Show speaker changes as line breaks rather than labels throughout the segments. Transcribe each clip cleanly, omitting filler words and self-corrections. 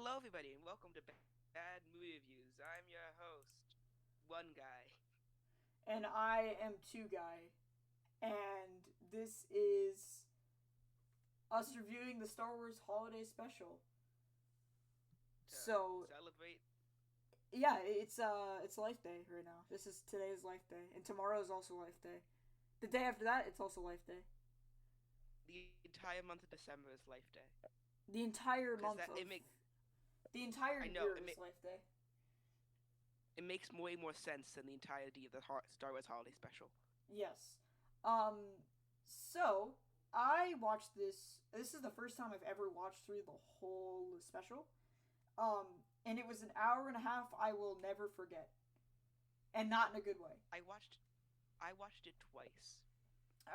Hello, everybody, and welcome to Bad Movie Reviews. I'm your host, One Guy.
And I am Two Guy, and this is us reviewing the Star Wars Holiday Special.
To
So
celebrate
yeah, it's Life Day right now. Today is Life Day, and tomorrow is also Life Day. The day after that, it's also Life Day.
the entire month of December is Life Day,
The entire
because
month
that it
of
make
the entire
I know
year is Life Day.
it makes way more sense than the entirety of the Star Wars Holiday Special.
Yes. Um. So I watched this. This is the first time I've ever watched through the whole special. And it was an hour and a half I will never forget, and not in a good way.
I watched I watched it twice.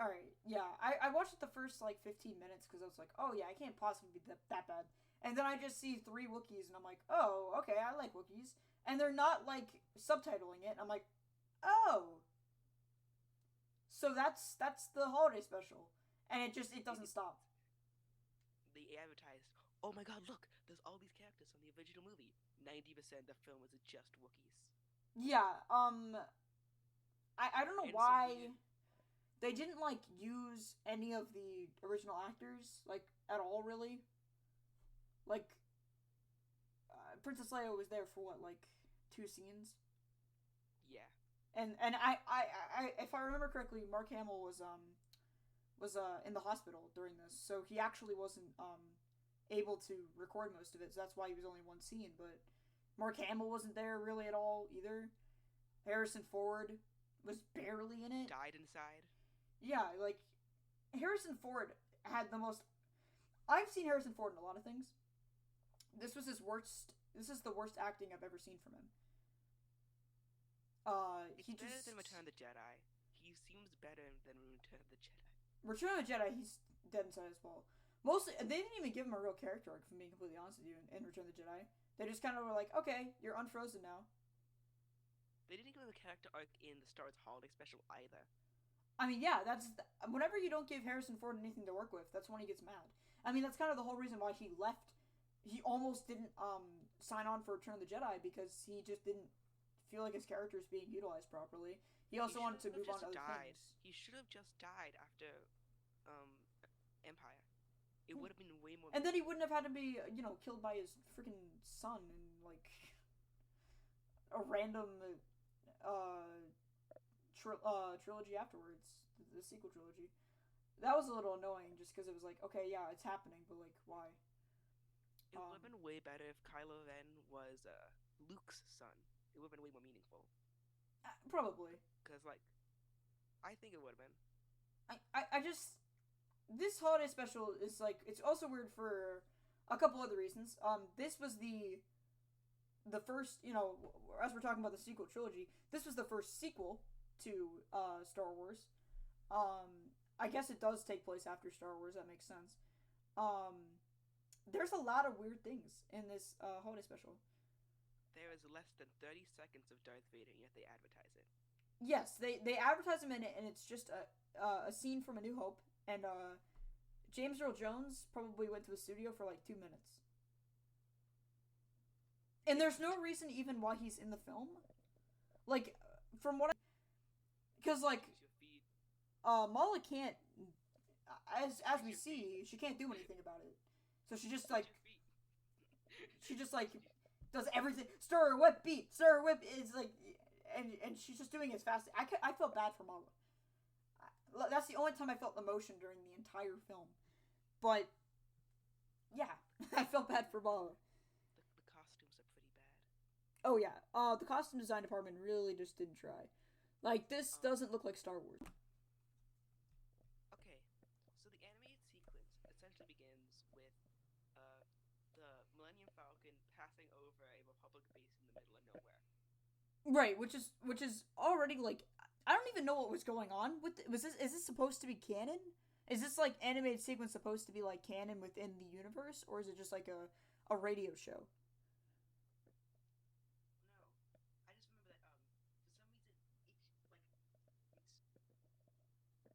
All right, yeah, I watched it the first like 15 minutes because I was like, oh yeah, I can't possibly be that bad. And then I just see three Wookiees, and I'm like, oh, okay, I like Wookiees, and they're not like subtitling it. And I'm like, oh, so that's the holiday special, and it
It,
doesn't stop.
they advertised, "Oh my God, look! There's all these characters from the original movie." 90% of the film is just Wookiees
Yeah, I don't know
and some weird.
why they didn't like use any of the original actors like at all really. Like Princess Leia was there for what, like two scenes,
Yeah,
and if I remember correctly, Mark Hamill was in the hospital during this, so he actually wasn't able to record most of it. So that's why he was only one scene. But Mark Hamill wasn't there really at all either. Harrison Ford was barely in it.
died inside.
Yeah, like Harrison Ford had the most. I've seen Harrison Ford in a lot of things. This was his worst. This is the worst acting I've ever seen from him. He
It's better than Return
just
of the Jedi. He seems better than Return of the Jedi.
Return of the Jedi. He's dead inside as well. Mostly, they didn't even give him a real character arc. If I'm being completely honest with you, in Return of the Jedi, they just kind of were like, okay, you're unfrozen now.
They didn't give him a character arc in the Star Wars Holiday Special either.
I mean, yeah, whenever you don't give Harrison Ford anything to work with, that's when he gets mad. I mean, that's kind of the whole reason why he left. He almost didn't sign on for Return of the Jedi because he just didn't feel like his character is being utilized properly. He
He
also
should
wanted to
have
move on to
just
other
died.
things.
He should have just died after um Empire. It would have been way more
And then he
meaningful.
wouldn't have had to be, killed by his freaking son in like a random uh, trilogy afterwards, the sequel trilogy. That was a little annoying, just because it was like, okay, yeah, it's happening, but like, why?
It would have
Um,
been way better if Kylo Ren was Luke's son. It would have been way more meaningful.
Probably.
Cause like I think it would have been.
I just this holiday special is like it's also weird for a couple other reasons. This was the first, as we're talking about the sequel trilogy, this was the first sequel to Star Wars. I guess it does take place after Star Wars. That makes sense. Um, there's a lot of weird things in this holiday special.
There is less than 30 seconds of Darth Vader, yet they advertise it.
Yes, they advertise him in it, and it's just a scene from A New Hope, and James Earl Jones probably went to the studio for like 2 minutes, and
Yeah,
there's no reason even why he's in the film. Like from what, because like
because your feet,
Mala can't, as
because
we
your feet,
see, she can't do anything about it. So
because your feet.
she just like does everything. Stir, whip, beat, stir, whip. It's like, and she's just doing it as fast. I felt bad for Mala. That's the only time I felt emotion during the entire film. But yeah, I felt bad for Mala.
The costumes are pretty bad.
Oh yeah, the costume design department really just didn't try. Like this
Um,
doesn't look like Star Wars.
okay, so the animated sequence essentially begins with uh the Millennium Falcon passing over a Republic base in the middle of nowhere.
Right, which is already like I don't even know what was going on with was this is this supposed to be canon? Is this like animated sequence supposed to be like canon within the universe, or is it just like a radio show?
No, I just remember that for some reason it's like it's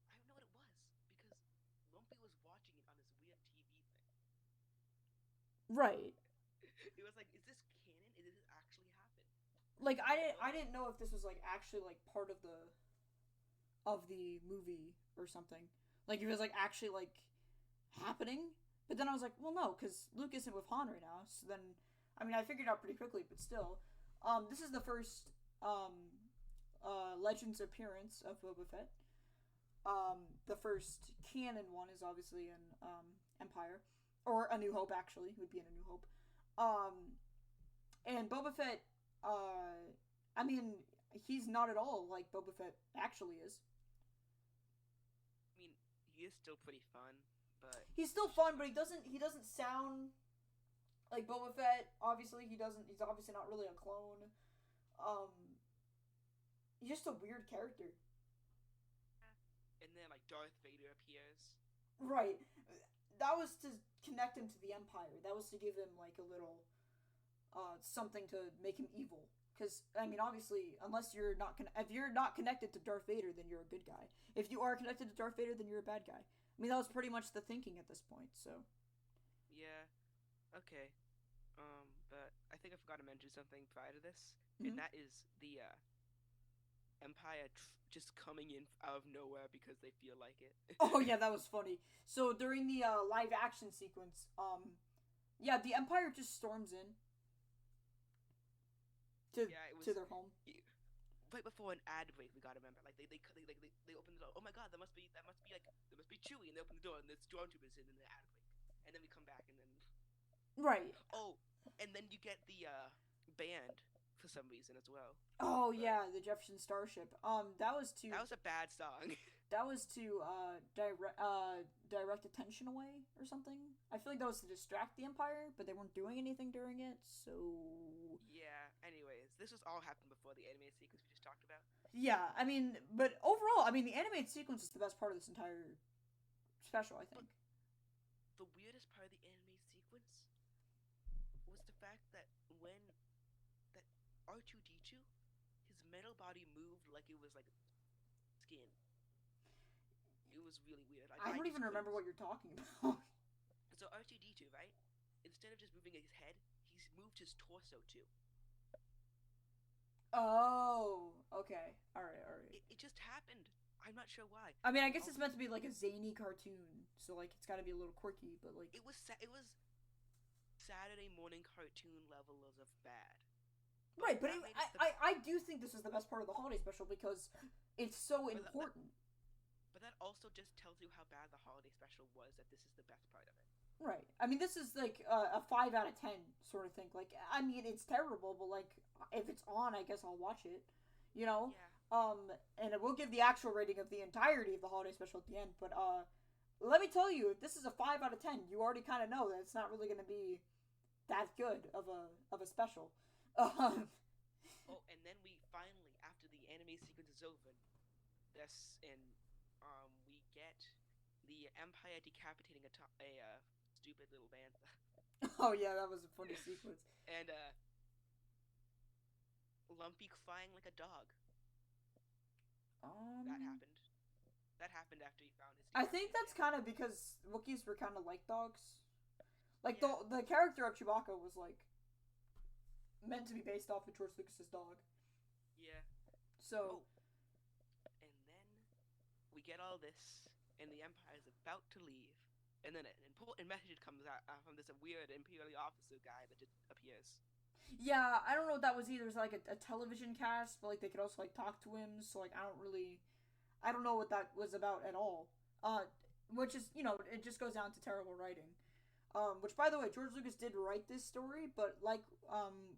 I don't know what it was because Lumpy was watching it on his weird TV thing.
Right. Like I didn't know if this was like actually like part of the movie or something. Like if it was like actually like happening. But then I was like, well, no, because Luke isn't with Han right now. So then, I mean, I figured out pretty quickly, but still, this is the first Legends appearance of Boba Fett. The first canon one is obviously in Empire, or A New Hope. Actually, would be in A New Hope. And Boba Fett, I mean, he's not at all like Boba Fett actually is.
I mean, he is still pretty fun, but
He's still fun, but he doesn't sound like Boba Fett. Obviously, he doesn't. He's obviously not really a clone. Um, he's just a weird character.
and then like Darth Vader appears.
Right. That was to connect him to the Empire. That was to give him like a little something to make him evil. Because I mean, obviously, unless you're not if you're not connected to Darth Vader, then you're a good guy. If you are connected to Darth Vader, then you're a bad guy. I mean, that was pretty much the thinking at this point. So
Yeah. Okay. But I think I forgot to mention something prior to this, and
Mhm.
that is the Empire just coming in out of nowhere because they feel like it.
Oh yeah, that was funny. So during the live action sequence, yeah, the Empire just storms in to
Yeah, it was
to their home.
right before an ad break. We gotta remember, like they open the door. Oh my God, there must be Chewie, and they open the door, and there's stormtroopers in the ad break, and then we come back, and then
Right.
oh, and then you get the band for some reason as well.
Oh
But
yeah, the Jefferson Starship. That was to
that was a bad song.
direct attention away or something. I feel like that was to distract the Empire, but they weren't doing anything during it. So
Yeah. Anyways, this was all happened before the animated sequence we just talked about.
yeah, I mean, but overall, I mean, the animated sequence is the best part of this entire special. I think.
The weirdest part of the anime sequence was the fact that when that R2D2, his metal body moved like it was like skin. It was really weird.
I don't even remember what you're talking about.
So R2D2, right? Instead of just moving his head, he's moved his torso too.
Oh, okay. All right, all right.
It just happened. I'm not sure why.
I mean, I guess it's meant to be like a zany cartoon, so like it's got to be a little quirky, but like
It was Saturday morning cartoon levels of bad.
right. But
that
it,
made it the-
I do think this is the best part of the holiday special because it's so
But
important.
But that also just tells you how bad the holiday special was. That this is the best part of it.
Right. I mean, this is like a 5 out of 10 sort of thing. Like, I mean, it's terrible, but like, if it's on, I guess I'll watch it. You know.
Yeah.
And we'll give the actual rating of the entirety of the holiday special at the end. But let me tell you, if this is a 5 out of 10, you already kind of know that it's not really going to be that good of a special.
Oh, and then we finally, after the anime sequence is over, we get the Empire decapitating a stupid little bantha,
Oh yeah, that was a funny sequence.
and Lumpy crying like a dog. That happened. That happened after he found his.
I think that's
decapitated
kind of because Wookiees were kind of like dogs. Like
Yeah.
the character of Chewbacca was like meant to be based off of George Lucas's dog.
bantha. Yeah.
So
And then we get all this, and the Empire is about to leave, and then an important message comes out from this weird Imperial officer guy that just appears.
yeah, I don't know what that was either. It was like a television cast, but like they could also like talk to him. So like I don't know what that was about at all. Which is it just goes down to terrible writing. Which by the way, George Lucas did write this story, but like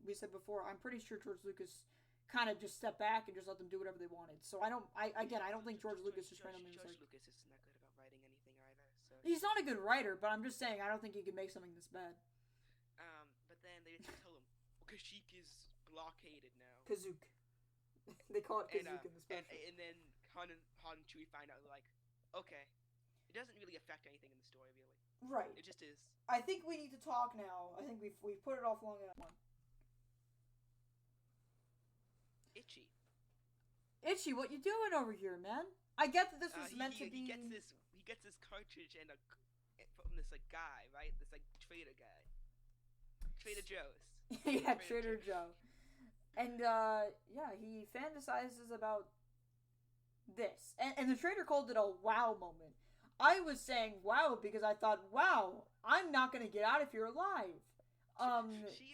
we said before, I'm pretty sure George Lucas kind of just stepped back and just let them do whatever they wanted. So I don't think George Lucas just randomly was like.
George Lucas isn't that good about writing anything either. So
He's not a good writer, but I'm just saying I don't think he could make something this bad.
but then they just tell him, well, Kashyyyk is blockaded now.
Kazook. They call it
And,
Kazook in the special.
and then Han and Chewie find out, they're like, okay, it doesn't really affect anything in the story, really.
Right.
It just is.
I think we need to talk now. I think we've put it off long enough.
Itchy.
Itchy, what you doing over here, man? I get that this was meant to be.
He gets this cartridge and from this like guy, right? This like trader guy. Trader Joe's.
Yeah, Trader Joe. And yeah, he fantasizes about this, and the trader called it a wow moment. I was saying wow because I thought, wow, I'm not gonna get out of here alive. Um,
She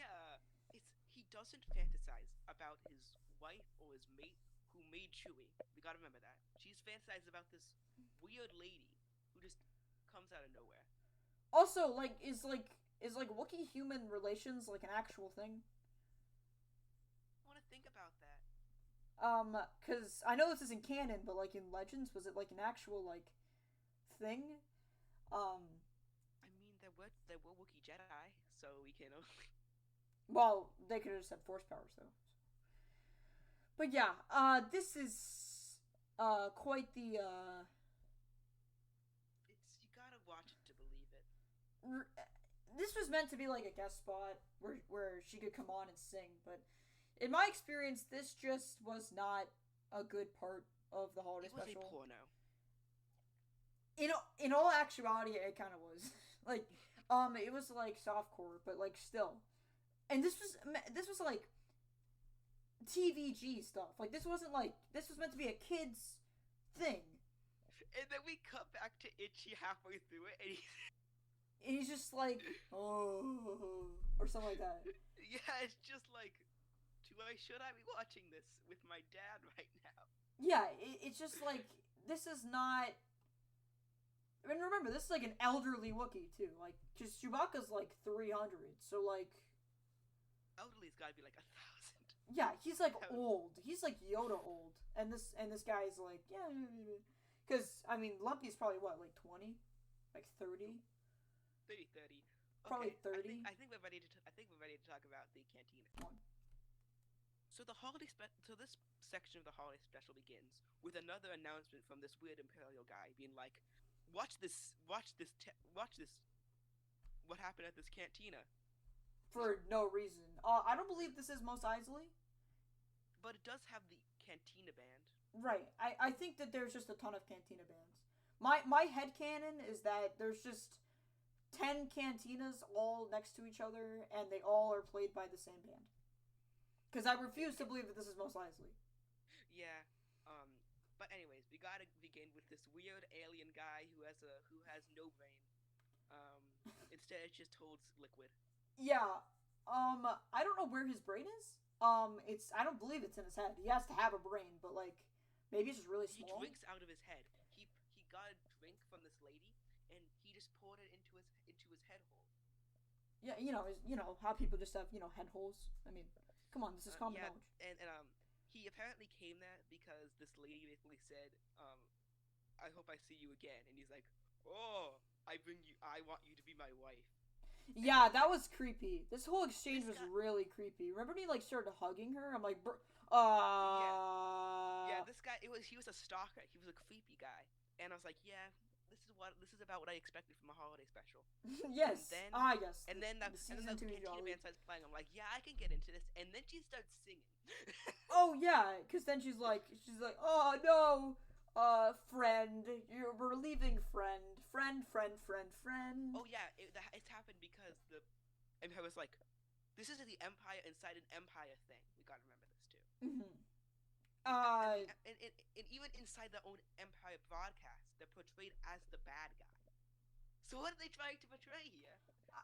it's he doesn't fantasize about his wife or his mate who made Chewie. We gotta remember that. She's fantasized about this weird lady who just comes out of nowhere.
Also, like is Wookiee human relations like an actual thing?
I want to think about that.
Cause I know this isn't canon, but like in Legends, was it like an actual like thing? Um,
I mean, there were Wookiee Jedi, so we can only.
well, they could have just had force powers though. But yeah, this is quite the
It's you gotta watch it to believe it.
r- this was meant to be like a guest spot where she could come on and sing, but in my experience, this just was not a good part of the holiday
It was a
special.
porno.
In all actuality, it kind of was like it was like softcore, but like still, and this was like TVG stuff. Like this wasn't like this was meant to be a kids thing,
And then we cut back to Itchy halfway through it, and
and he's just like oh or something like that.
yeah, it's just like, should I be watching this with my dad right now?
Yeah, it's just like this is not. I mean, remember this is like an elderly Wookiee too, like because Chewbacca's like 300, so like
Elderly's gotta be like 1,000.
yeah, he's like old. He's like Yoda old, and this guy's like yeah, because I mean Lumpy's probably what like 20, like 30,
30, 30.
probably
Okay,
30.
I think we're ready to. I think we're ready to talk about the cantina. So so this section of the holiday special begins with another announcement from this weird Imperial guy being like, watch this. What happened at this cantina?
For no reason. I don't believe this is Mos Eisley.
But it does have the cantina band.
Right. I think that there's just a ton of cantina bands. My headcanon is that there's just 10 cantinas all next to each other and they all are played by the same band. Because I refuse to believe that this is Mos Eisley.
Yeah. But anyways, we gotta begin with this weird alien guy who has no brain. Instead it just holds liquid.
Yeah. I don't know where his brain is. I don't believe it's in his head. He has to have a brain, but like maybe it's just really
He
small.
drinks out of his head. He got a drink from this lady, and he just poured it into his head hole.
Yeah, you know how people just have head holes. I mean, come on, this is common
Yeah,
knowledge.
and he apparently came there because this lady basically said, "I hope I see you again," and he's like, "Oh, I want you to be my wife."
Yeah, that was creepy. This whole exchange
This
was
guy,
really creepy. Remember when he like started hugging her? I'm like,
yeah, yeah, this guy, he was a stalker. He was a creepy guy, and I was like, yeah, this is about what I expected from a holiday special. And
yes,
then
yes,
and
the
then
season
the
two
cantina
jolly.
band starts playing. I'm like, yeah, I can get into this. And then she starts singing.
Oh yeah, because then she's like, oh no, friend, we're leaving, friend.
Oh yeah, it's happened because the Empire was like, this is the Empire inside an Empire thing. We gotta remember this too.
Mm-hmm.
And,
Uh,
the, and even inside their own Empire broadcast, they're portrayed as the bad guy. So what are they trying to portray here?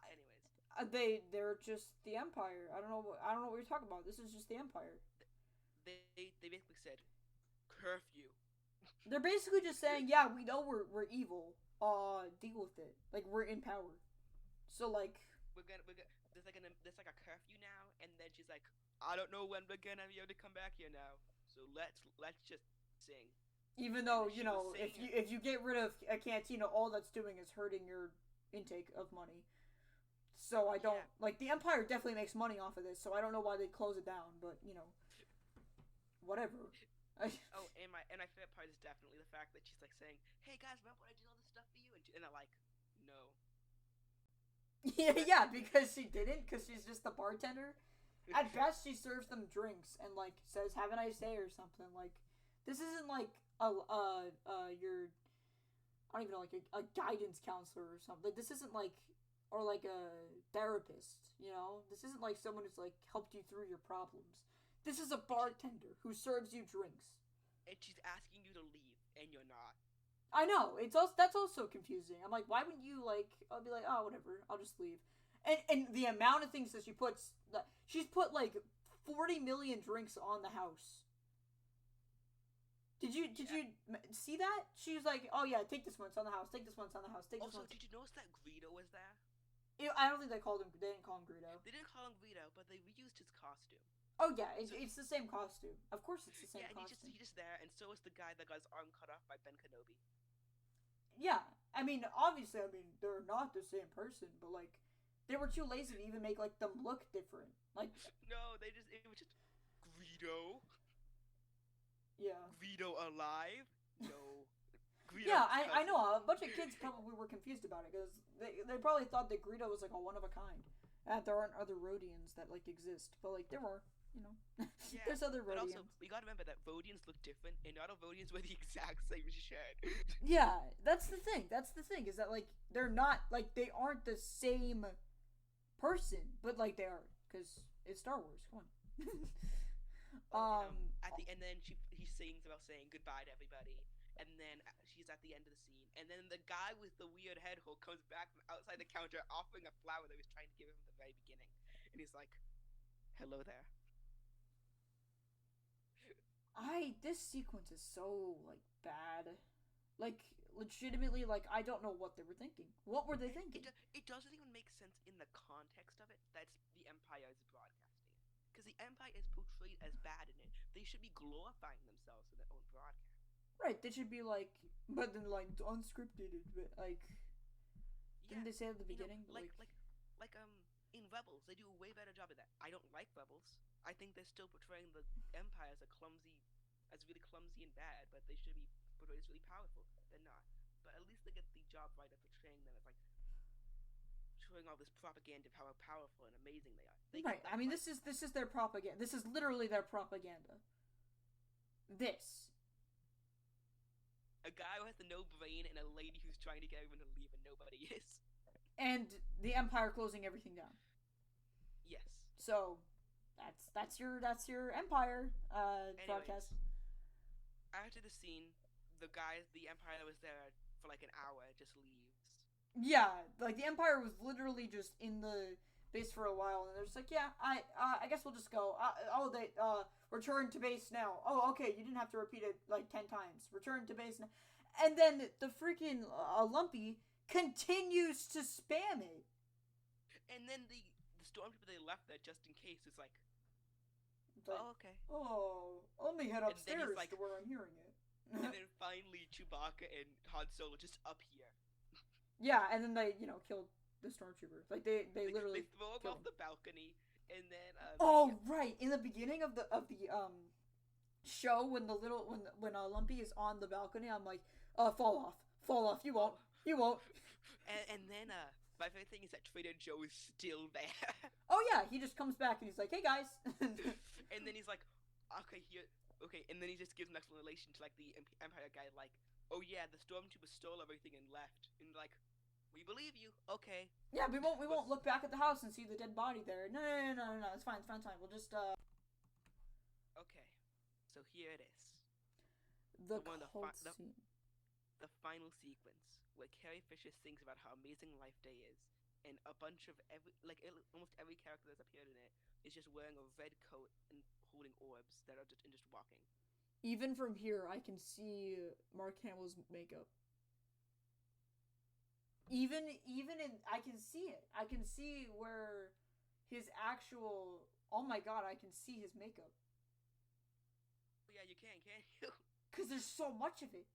Anyways,
they're just the Empire. I don't know what you're talking about. This is just the Empire.
they basically said curfew.
They're basically just saying, yeah, we know we're evil. Deal with it. Like we're in power. So like,
We're gonna there's like a curfew now, and then she's like, I don't know when we're gonna be able to come back here now. So let's just sing.
even
And
though
she was singing.
if you get rid of a cantina, all that's doing is hurting your intake of money. So I don't
Yeah.
like the Empire definitely makes money off of this. So I don't know why they'd close it down, but whatever.
Oh, and my favorite part is definitely the fact that she's like saying, "Hey guys, remember when I did all this stuff for you?" And they're like, "No."
Yeah, because she didn't, because she's just the bartender. At best, she serves them drinks and like says "Have a nice day" or something. Like this isn't like your I don't even know like a guidance counselor or something. Like, this isn't like or like a therapist. This isn't like someone who's like helped you through your problems. This is a
And she
bartender who serves you drinks.
and she's asking you to leave, and you're not.
I know. It's also that's also confusing. I'm like, why wouldn't you like? I'll be like, oh, whatever. I'll just leave. And the amount of things that she puts, she's put like 40 million drinks on the house. Did you see that? She was like, oh yeah, take this one. It's on the house. Take this one. It's on the house. Take this
Also,
one.
did you notice that Greedo was there?
I don't think they called him. They didn't call him Greedo.
They didn't call him Greedo, but they reused his costume.
Oh yeah,
So
it's the same costume. Of course, it's the same
yeah, and
costume.
he's just there, and so is the guy that got his arm cut off by Ben Kenobi.
Yeah, I mean, obviously, they're not the same person, but like, they were too lazy to even make like them look different. Like,
No, it was just Greedo.
yeah,
Greedo alive? No. Greedo's
yeah, I
cousin.
know a bunch of kids probably were confused about it because they probably thought that Greedo was like a one of a kind, and there aren't other Rhodians that like exist, but like there were, you know,
Yeah,
there's other
but
Rhodians.
also we gotta remember that Vodians look different, and not all Vodians wear the exact same shirt.
Yeah, that's the thing. That's the thing is that like they're not like they aren't the same person, but like they are because it's Star Wars. Come on.
At the and then he sings about saying goodbye to everybody, and then she's at the end of the scene, and then the guy with the weird head hole comes back from outside the counter offering a flower that he was trying to give him at the very beginning, and he's like, "Hello there."
This sequence is so like bad. Like legitimately like I don't know what they were thinking. What were they thinking?
It doesn't even make sense in the context of it. That's the Empire's broadcasting, because the Empire is portrayed as bad in it. They should be glorifying themselves in their own broadcast.
Right, they should be like but then like unscripted but like
Yeah,
didn't they say at the
you know,
beginning?
like in Rebels, they do a way better job of that. I don't like Rebels. I think they're still portraying the Empire as really clumsy and bad, but they should be portrayed as really powerful. They're not. But at least they get the job right of portraying them as like showing all this propaganda of how powerful and amazing they are. They
right.
get that
I mean
right.
this is their propaganda. This is literally their propaganda. This.
A guy who has no brain and a lady who's trying to get everyone to leave and nobody is.
And the Empire closing everything down.
Yes.
So that's your Empire broadcast.
After the scene, the Empire that was there for like an hour just leaves.
Yeah, like the Empire was literally just in the base for a while, and they're just like, yeah, I guess we'll just go. They return to base now. Oh, okay, you didn't have to repeat it like 10 times. Return to base now, and then the freaking Lumpy continues to spam it.
And then the stormtrooper they left there just in case is like,
It's like,
oh, okay.
oh, let me head
And then
upstairs
he's like-
to where I'm hearing it.
And then finally Chewbacca and Han Solo just up here.
Yeah, and then they killed the stormtrooper. Like they literally
they throw him
killed
off the balcony, and then
oh right, in the beginning of the show when Lumpy is on the balcony, I'm like, fall off, you won't.
and then my favorite thing is that Trader Joe is still there.
Oh yeah, he just comes back and he's like, hey guys.
And then he's like, okay, and then he just gives an explanation to like the Empire guy, like, oh yeah, the stormtroopers stole everything and left, and like, we believe you, okay.
Yeah, we won't look back at the house and see the dead body there. No, it's fine, we'll just
Okay, so here it is.
the
one of
cult scene.
The final sequence where Carrie Fisher sings about how amazing Life Day is, and a bunch of almost every character that's appeared in it is just wearing a red coat and holding orbs that are just walking.
Even from here, I can see Mark Hamill's makeup. Even I can see it. I can see where his actual. Oh my god! I can see his makeup.
Yeah, you can't you?
Because there's so much of it.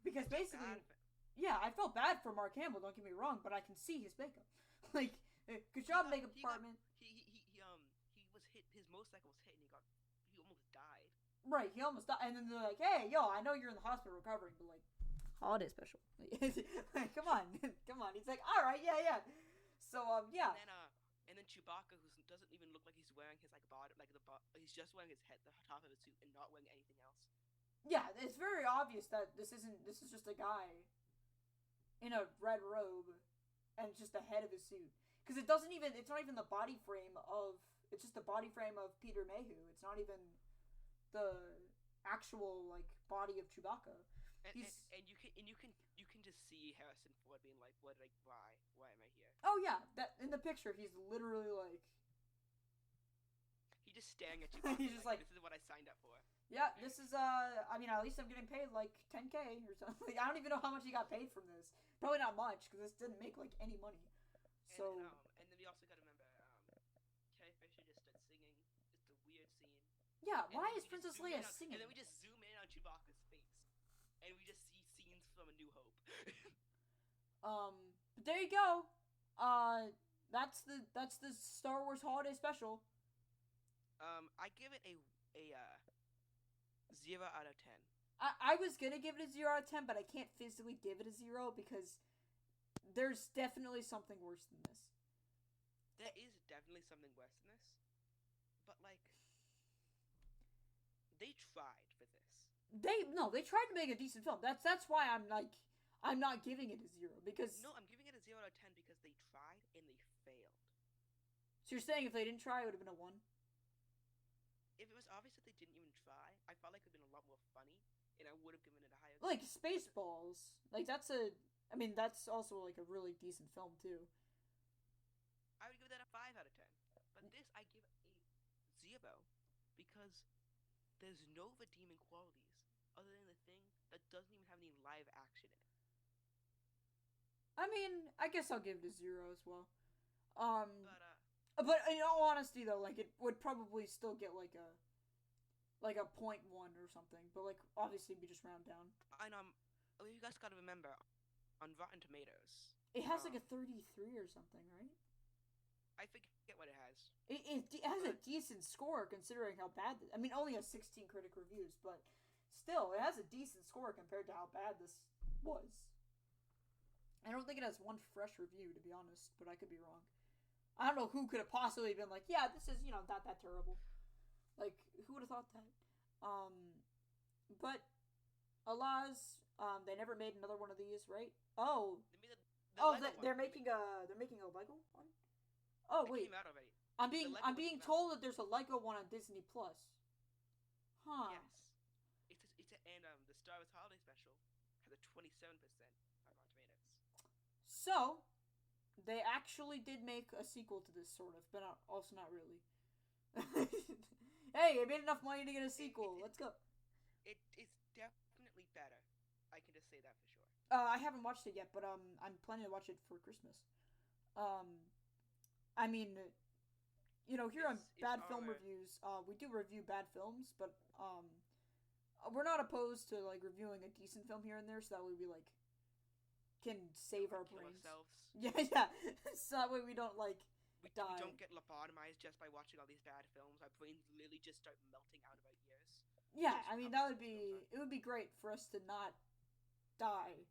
Because basically, yeah, I felt bad for Mark Hamill. Don't get me wrong, but I can see his makeup. Like, good job, makeup department.
He was hit. His motorcycle was hit, and he almost died.
Right, he almost died, and then they're like, "Hey, yo, I know you're in the hospital recovering, but like, holiday special. Like, come on. He's like, all right, yeah. So yeah.
And then Chewbacca, who doesn't even look like he's wearing his like body, he's just wearing his head, the top of his suit, and not wearing anything else.
Yeah, it's very obvious that this is just a guy in a red robe and just the head of his suit. Because it's not even the body frame of it's just the body frame of Peter Mayhew. It's not even the actual like body of Chewbacca.
And you can just see Harrison Ford being like, "What? Like, why am I here?"
Oh yeah, that in the picture he's literally like
He's just staring at Chewbacca.
he's just like,
"This is what I signed up for."
yeah, this is I mean, at least I'm getting paid like 10K or something. I don't even know how much he got paid from this. Probably not much because this didn't make like any money. So
and then we also got to remember, Carrie Fisher just started singing. Just a weird scene.
yeah, why is Princess Leia singing?
And then we just zoom in on Chewbacca's face, and we just see scenes from A New Hope.
But there you go. That's the Star Wars Holiday Special.
I give it a 0 out of 10.
I was gonna give it a 0 out of 10, but I can't physically give it a 0 because there's definitely something worse than this.
There is definitely something worse than this, but like, they tried for this.
They tried to make a decent film. That's why I'm not giving it a 0 because
No, I'm giving it a 0 out of 10 because they tried and they failed.
So you're saying if they didn't try, it would have been a 1?
If it was obvious that they didn't even try, I felt like it would have been a lot more funny, and I would have given it a higher.
Like Spaceballs, like that's also like a really decent film too.
I would give that a 5 out of 10. But this I give a 0 because there's no redeeming qualities other than the thing that doesn't even have any live action in it.
I mean, I guess I'll give it a 0 as well.
But
But in all honesty, though, like it would probably still get like a 0.1 or something. But like obviously, we just round down.
And you guys got to remember, on Rotten Tomatoes,
it has like a 33 or something, right?
I forget what it has.
It has a decent score considering how bad. I mean, only has 16 critic reviews, but still, it has a decent score compared to how bad this was. I don't think it has one fresh review, to be honest, but I could be wrong. I don't know who could have possibly been like, yeah, this is, not that terrible. Like, who would have thought that? But, alas, they never made another one of these, right? Oh. They're making a Lego one? Oh, wait.
It came out already.
I'm being told that there's a Lego one on Disney Plus. Huh.
Yes. And the Star Wars Holiday Special has a 27% on Rotten Tomatoes.
So, they actually did make a sequel to this, sort of, but also not really. Hey, I made enough money to get a sequel. Let's go.
It's definitely better. I can just say that for sure.
I haven't watched it yet, but I'm planning to watch it for Christmas. I mean, here on Bad Film Reviews, we do review bad films, but we're not opposed to like reviewing a decent film here and there, so that way we like can save our brains.
Ourselves.
Yeah. So that way we don't like die.
We don't get lobotomized just by watching all these bad films. Our brains literally just start melting out of our ears.
Yeah, I mean it would be great for us to not die.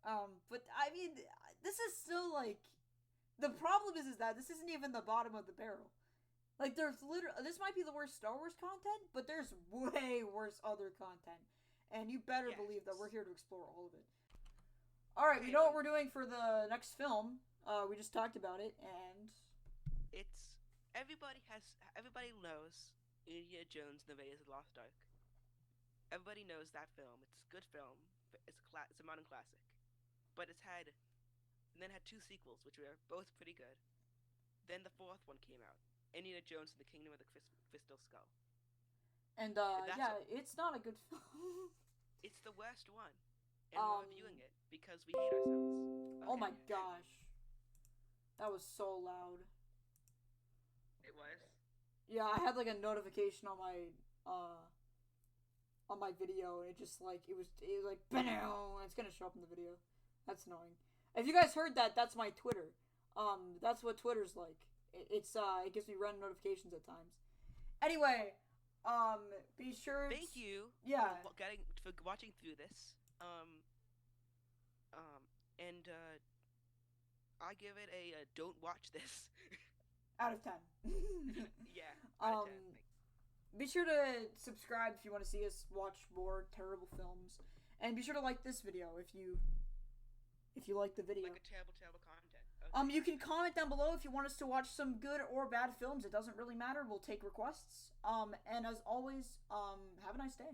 But I mean, this is still like, the problem is that this isn't even the bottom of the barrel. Like, there's literally, this might be the worst Star Wars content, but there's way worse other content. And you better believe that we're here to explore all of it. Alright, we know what we're doing for the next film. We just talked about it, and
everybody knows Indiana Jones and the Raiders of the Lost Ark. Everybody knows that film. It's a good film. It's a modern classic. But it had 2 sequels, which were both pretty good. Then the 4th one came out, Indiana Jones and the Kingdom of the Crystal Skull.
And it's not a good film.
It's the worst one. And we're reviewing it because we hate ourselves. Okay.
Oh my gosh. That was so loud.
It was?
Yeah, I had like a notification on my video, and it just like, it was like, BAM! It's gonna show up in the video. That's annoying. If you guys heard that, that's my Twitter. That's what Twitter's like. It gives me random notifications at times. Anyway, be sure.
Thank you.
Yeah.
For watching through this. I give it a don't watch this.
Out of 10.
Yeah. Out of 10.
Be sure to subscribe if you want to see us watch more terrible films, and be sure to like this video if you like the video.
Like a terrible content. Okay.
You can comment down below if you want us to watch some good or bad films. It doesn't really matter. We'll take requests. And as always, have a nice day.